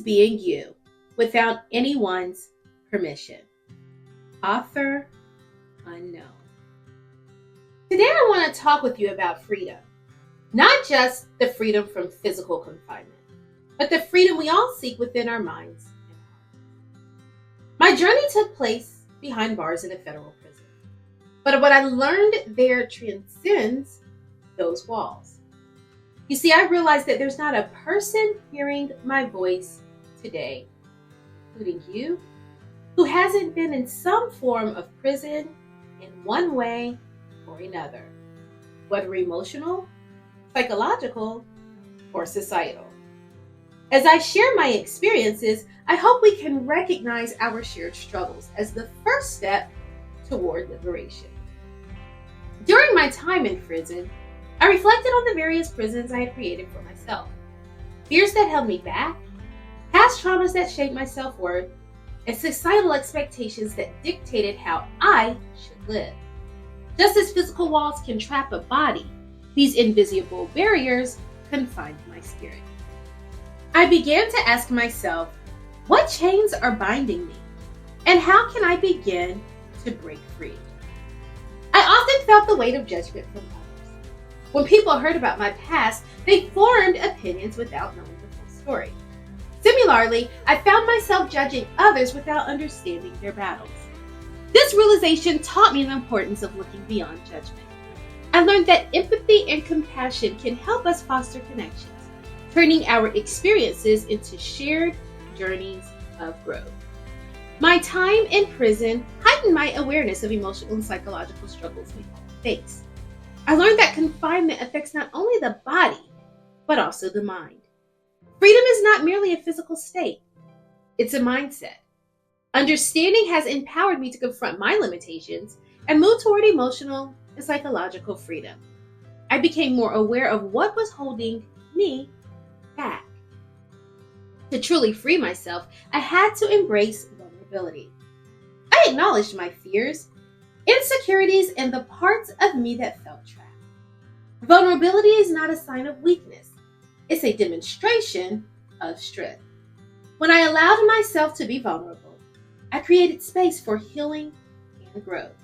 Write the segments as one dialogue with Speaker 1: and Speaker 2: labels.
Speaker 1: being you without anyone's permission. Author unknown. Today I want to talk with you about freedom. Not just the freedom from physical confinement, but the freedom we all seek within our minds and hearts. My journey took place behind bars in a federal prison. But what I learned there transcends those walls. You see, I realized that there's not a person hearing my voice today, including you, who hasn't been in some form of prison in one way or another, whether emotional, psychological, or societal. As I share my experiences, I hope we can recognize our shared struggles as the first step toward liberation. During my time in prison, I reflected on the various prisons I had created for myself. Fears that held me back, past traumas that shaped my self-worth, and societal expectations that dictated how I should live. Just as physical walls can trap a body, these invisible barriers confined my spirit. I began to ask myself, what chains are binding me? And how can I begin to break free? I often felt the weight of judgment from others. When people heard about my past, they formed opinions without knowing the full story. Similarly, I found myself judging others without understanding their battles. This realization taught me the importance of looking beyond judgment. I learned that empathy and compassion can help us foster connections, turning our experiences into shared journeys of growth. My time in prison heightened my awareness of emotional and psychological struggles we all face. I learned that confinement affects not only the body, but also the mind. Freedom is not merely a physical state, it's a mindset. Understanding has empowered me to confront my limitations and move toward emotional and psychological freedom. I became more aware of what was holding me back. To truly free myself, I had to embrace vulnerability. I acknowledged my fears, insecurities, and the parts of me that felt trapped. Vulnerability is not a sign of weakness. It's a demonstration of strength. When I allowed myself to be vulnerable, I created space for healing and growth.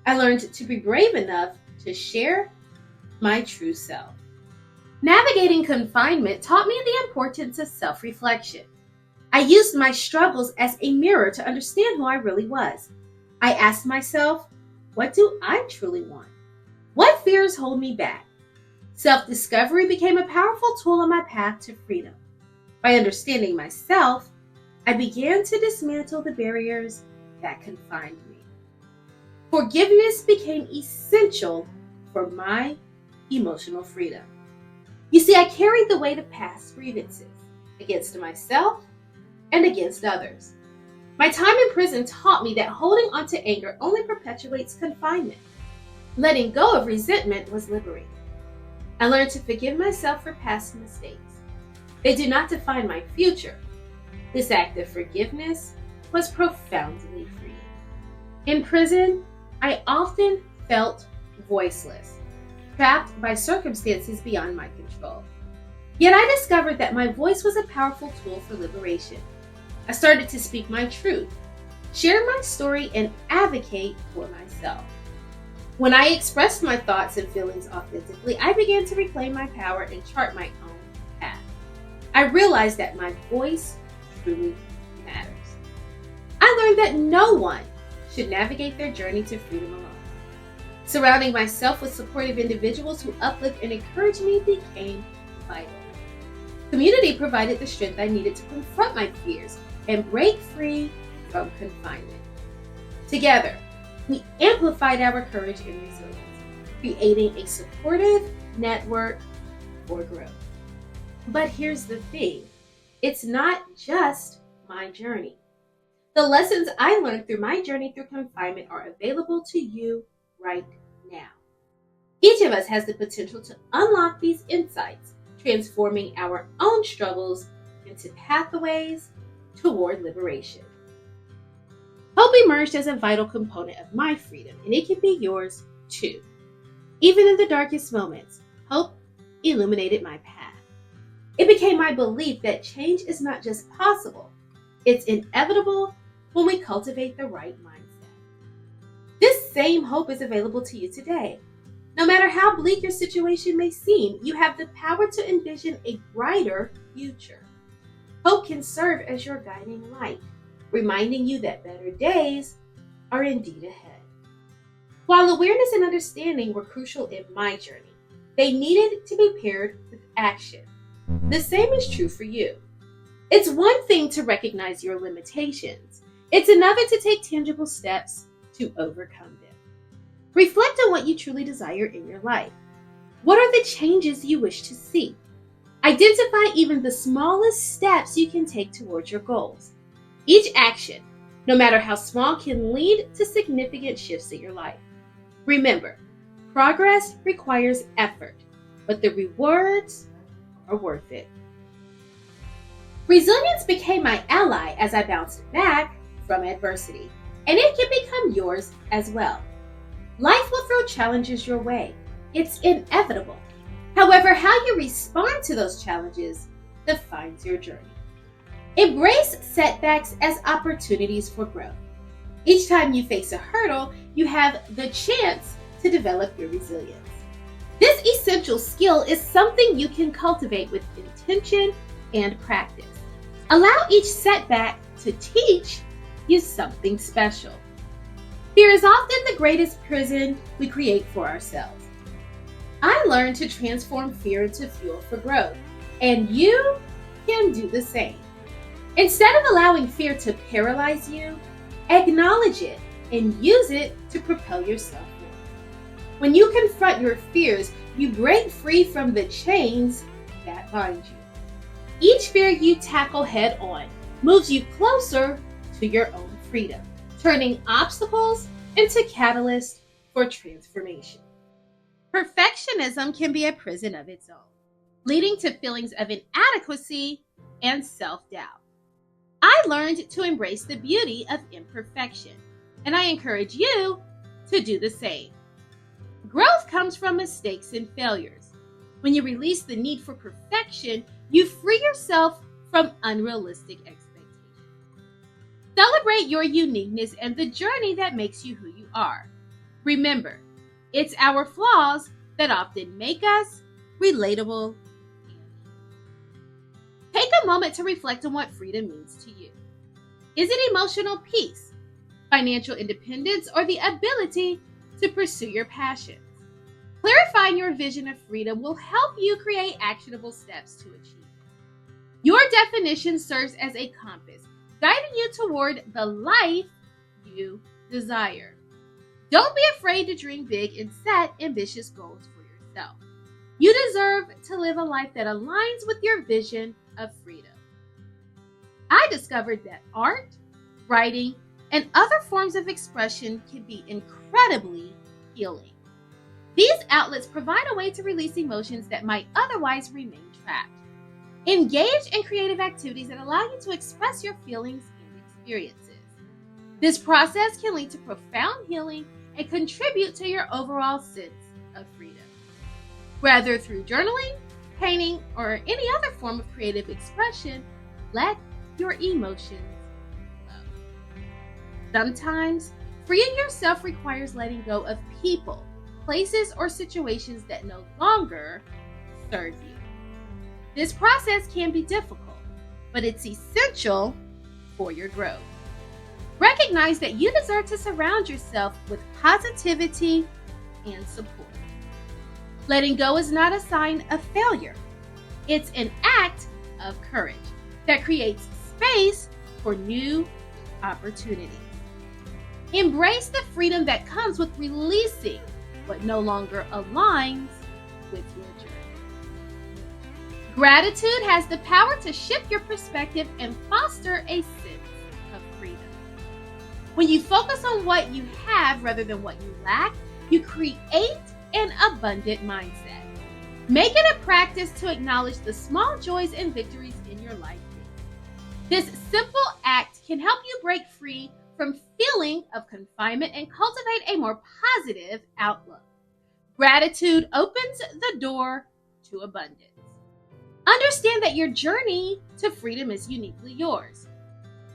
Speaker 1: I learned to be brave enough to share my true self. Navigating confinement taught me the importance of self-reflection. I used my struggles as a mirror to understand who I really was. I asked myself, what do I truly want? What fears hold me back? Self-discovery became a powerful tool on my path to freedom. By understanding myself, I began to dismantle the barriers that confined me. Forgiveness became essential for my emotional freedom. You see, I carried the weight of past grievances against myself and against others. My time in prison taught me that holding onto anger only perpetuates confinement. Letting go of resentment was liberating. I learned to forgive myself for past mistakes. They do not define my future. This act of forgiveness was profoundly freeing. In prison, I often felt voiceless, trapped by circumstances beyond my control. Yet I discovered that my voice was a powerful tool for liberation. I started to speak my truth, share my story, and advocate for myself. When I expressed my thoughts and feelings authentically, I began to reclaim my power and chart my own path. I realized that my voice truly matters. I learned that no one should navigate their journey to freedom alone. Surrounding myself with supportive individuals who uplift and encourage me became vital. Community provided the strength I needed to confront my fears and break free from confinement. Together, we amplified our courage and resilience, creating a supportive network for growth. But here's the thing, it's not just my journey. The lessons I learned through my journey through confinement are available to you right now. Each of us has the potential to unlock these insights, transforming our own struggles into pathways toward liberation. Hope emerged as a vital component of my freedom, and it can be yours too. Even in the darkest moments, hope illuminated my path. It became my belief that change is not just possible, it's inevitable when we cultivate the right mindset. This same hope is available to you today. No matter how bleak your situation may seem, you have the power to envision a brighter future. Hope can serve as your guiding light, reminding you that better days are indeed ahead. While awareness and understanding were crucial in my journey, they needed to be paired with action. The same is true for you. It's one thing to recognize your limitations. It's another to take tangible steps to overcome them. Reflect on what you truly desire in your life. What are the changes you wish to see? Identify even the smallest steps you can take towards your goals. Each action, no matter how small, can lead to significant shifts in your life. Remember, progress requires effort, but the rewards are worth it. Resilience became my ally as I bounced back from adversity, and it can become yours as well. Life will throw challenges your way. It's inevitable. However, how you respond to those challenges defines your journey. Embrace setbacks as opportunities for growth. Each time you face a hurdle, you have the chance to develop your resilience. This essential skill is something you can cultivate with intention and practice. Allow each setback to teach you something special. Fear is often the greatest prison we create for ourselves. I learned to transform fear into fuel for growth, and you can do the same. Instead of allowing fear to paralyze you, acknowledge it and use it to propel yourself forward. When you confront your fears, you break free from the chains that bind you. Each fear you tackle head on moves you closer to your own freedom, turning obstacles into catalysts for transformation. Perfectionism can be a prison of its own, leading to feelings of inadequacy and self-doubt. I learned to embrace the beauty of imperfection, and I encourage you to do the same. Growth comes from mistakes and failures. When you release the need for perfection, you free yourself from unrealistic expectations. Celebrate your uniqueness and the journey that makes you who you are. Remember, it's our flaws that often make us relatable. Take a moment to reflect on what freedom means to you. Is it emotional peace, financial independence, or the ability to pursue your passions? Clarifying your vision of freedom will help you create actionable steps to achieve it. Your definition serves as a compass, guiding you toward the life you desire. Don't be afraid to dream big and set ambitious goals for yourself. You deserve to live a life that aligns with your vision of freedom. I discovered that art, writing, and other forms of expression can be incredibly healing. These outlets provide a way to release emotions that might otherwise remain trapped. Engage in creative activities that allow you to express your feelings and experiences. This process can lead to profound healing and contribute to your overall sense of freedom. Whether through journaling, painting, or any other form of creative expression, let your emotions flow. Sometimes, freeing yourself requires letting go of people, places, or situations that no longer serve you. This process can be difficult, but it's essential for your growth. Recognize that you deserve to surround yourself with positivity and support. Letting go is not a sign of failure. It's an act of courage that creates space for new opportunities. Embrace the freedom that comes with releasing what no longer aligns with your journey. Gratitude has the power to shift your perspective and foster a sense of freedom. When you focus on what you have rather than what you lack, you create an abundant mindset. Make it a practice to acknowledge the small joys and victories in your life. This simple act can help you break free from feeling of confinement and cultivate a more positive outlook. Gratitude opens the door to abundance. Understand that your journey to freedom is uniquely yours.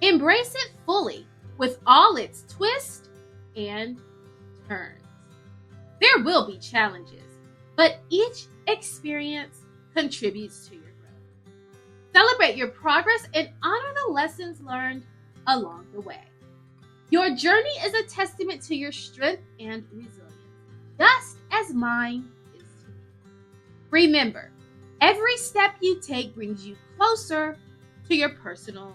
Speaker 1: Embrace it fully with all its twists and turns. There will be challenges, but each experience contributes to your growth. Celebrate your progress and honor the lessons learned along the way. Your journey is a testament to your strength and resilience, just as mine is to me. Remember, every step you take brings you closer to your personal.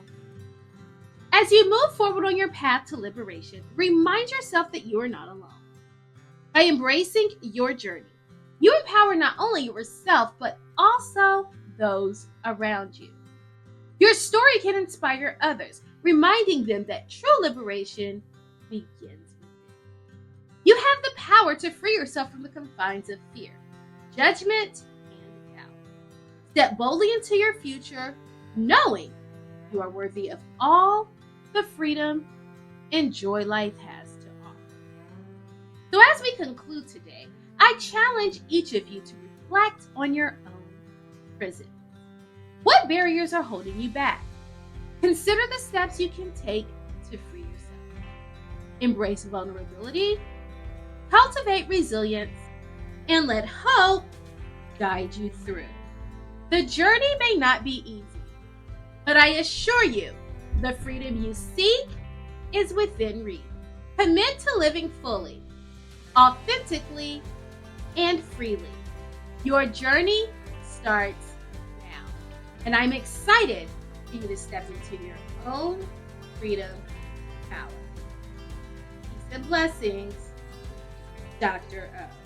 Speaker 1: As you move forward on your path to liberation, remind yourself that you are not alone. By embracing your journey, you empower not only yourself, but also those around you. Your story can inspire others, reminding them that true liberation begins within. You have the power to free yourself from the confines of fear, judgment, and doubt. Step boldly into your future, knowing you are worthy of all the freedom and joy life has to offer. So as we conclude today, I challenge each of you to reflect on your own prison. What barriers are holding you back? Consider the steps you can take to free yourself. Embrace vulnerability, cultivate resilience, and let hope guide you through. The journey may not be easy, but I assure you, the freedom you seek is within reach. Commit to living fully, authentically, and freely. Your journey starts now, and I'm excited for you to step into your own freedom power. Peace and blessings, Dr. O.